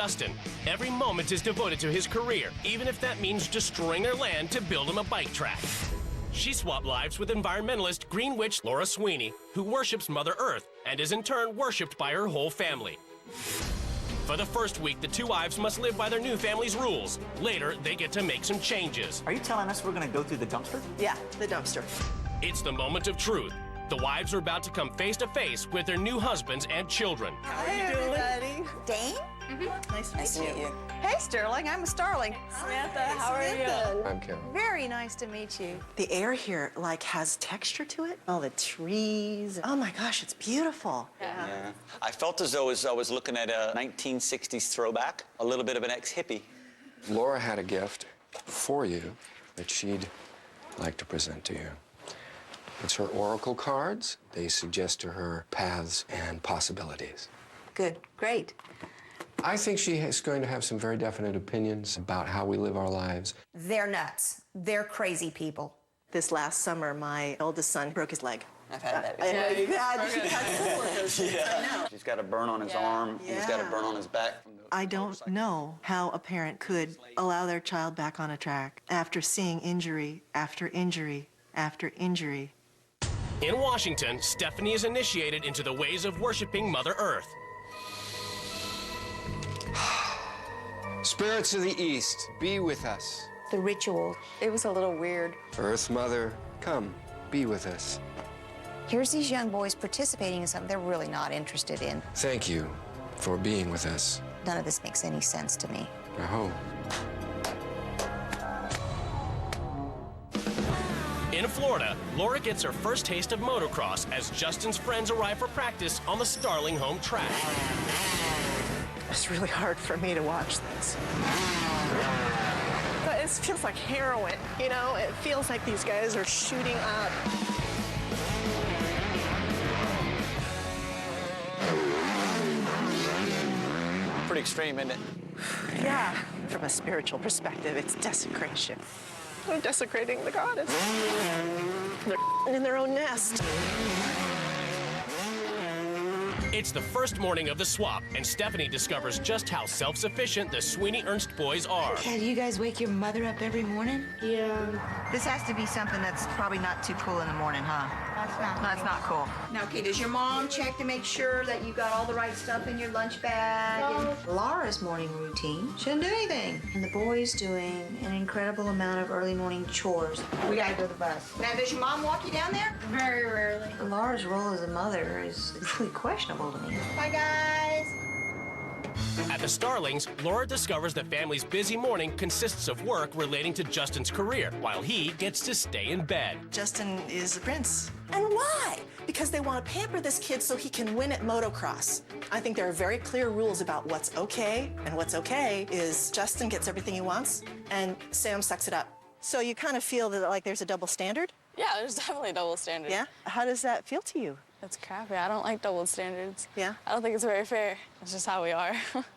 Justin. Every moment is devoted to his career, even if that means destroying their land to build him a bike track. She swapped lives with environmentalist Green Witch Laura Sweany, who worships Mother Earth and is in turn worshipped by her whole family. For the first week, the two wives must live by their new family's rules. Later, they get to make some changes. Are you telling us we're going to go through the dumpster? Yeah, the dumpster. It's the moment of truth. The wives are about to come face to face with their new husbands and children. How are you doing? Everybody. Dane? Nice to meet you. Hey, Starling, I'm Starling. Samantha, how are you? I'm Karen. Very nice to meet you. The air here, like, has texture to it. All the trees. Oh, my gosh, it's beautiful. Yeah. I felt as though I was looking at a 1960s throwback, a little bit of an ex-hippie. Laura had a gift for you that she'd like to present to you. It's her oracle cards. They suggest to her paths and possibilities. Good, great. I think she is going to have some very definite opinions about how we live our lives. They're nuts. They're crazy people. This last summer, my oldest son broke his leg. I've had that. I know you've had similar of those things. I know. He's got a burn on his arm. Yeah. He's got a burn on his back. From the I don't know how a parent could allow their child back on a track after seeing injury after injury after injury. In Washington, Stephanie is initiated into the ways of worshiping Mother Earth. Spirits of the East, be with us. The ritual, it was a little weird. Earth Mother, come, be with us. Here's these young boys participating in something they're really not interested in. Thank you for being with us. None of this makes any sense to me. I hope. In Florida, Laura gets her first taste of motocross as Justin's friends arrive for practice on the Starling home track. It's really hard for me to watch this. But it feels like heroin, you know? It feels like these guys are shooting up. pretty extreme, isn't it? Yeah, from a spiritual perspective, it's desecration. They're desecrating the goddess. They're in their own nest. It's the first morning of the swap, and Stephanie discovers just how self-sufficient the Sweany-Ernst boys are. Yeah, do you guys wake your mother up every morning? Yeah. This has to be something that's probably not too cool in the morning, huh? That's not cool. Now, okay, does your mom check to make sure that you got all the right stuff in your lunch bag? No. And Laura's morning routine, she didn't do anything. And the boys doing an incredible amount of early morning chores. We gotta go to the bus. Now, does your mom walk you down there? Very rarely. Laura's role as a mother is really questionable to me. Bye, guys. At the Starlings, Laura discovers the family's busy morning consists of work relating to Justin's career, while he gets to stay in bed. Justin is the prince. And why? Because they want to pamper this kid so he can win at motocross. I think there are very clear rules about what's okay, and what's okay is Justin gets everything he wants, and Sam sucks it up. So you kind of feel that like there's a double standard? Yeah, there's definitely a double standard. Yeah? How does that feel to you? That's crappy. I don't like double standards. Yeah? I don't think it's very fair. It's just how we are.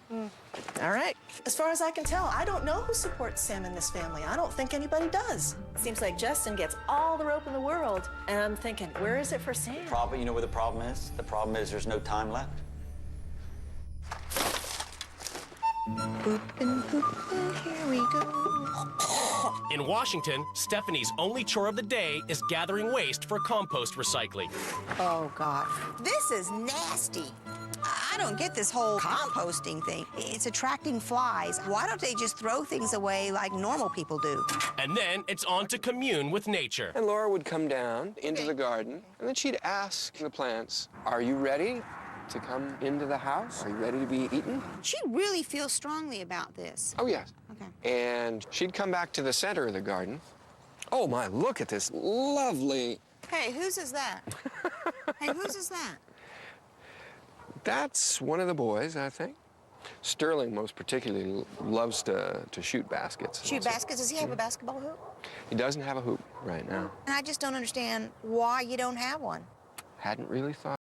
All right. As far as I can tell, I don't know who supports Sam in this family. I don't think anybody does. It seems like Justin gets all the rope in the world, and I'm thinking, where is it for Sam? You know what the problem is? The problem is there's no time left. Boopin', boopin', here we go. In Washington, Stephanie's only chore of the day is gathering waste for compost recycling. Oh, God. This is nasty. I don't get this whole composting thing. It's attracting flies. Why don't they just throw things away like normal people do? And then it's on to commune with nature. And Laura would come down into the garden, and then she'd ask the plants, "Are you ready to come into the house? Are you ready to be eaten?" She really feels strongly about this. Oh, yes. Okay. And she'd come back to the center of the garden. Oh, my, look at this lovely... Hey, whose is that? Hey, whose is that? That's one of the boys, I think. Starling most particularly loves to shoot baskets. Shoot baskets? Does he have a basketball hoop? He doesn't have a hoop right now. And I just don't understand why you don't have one. Hadn't really thought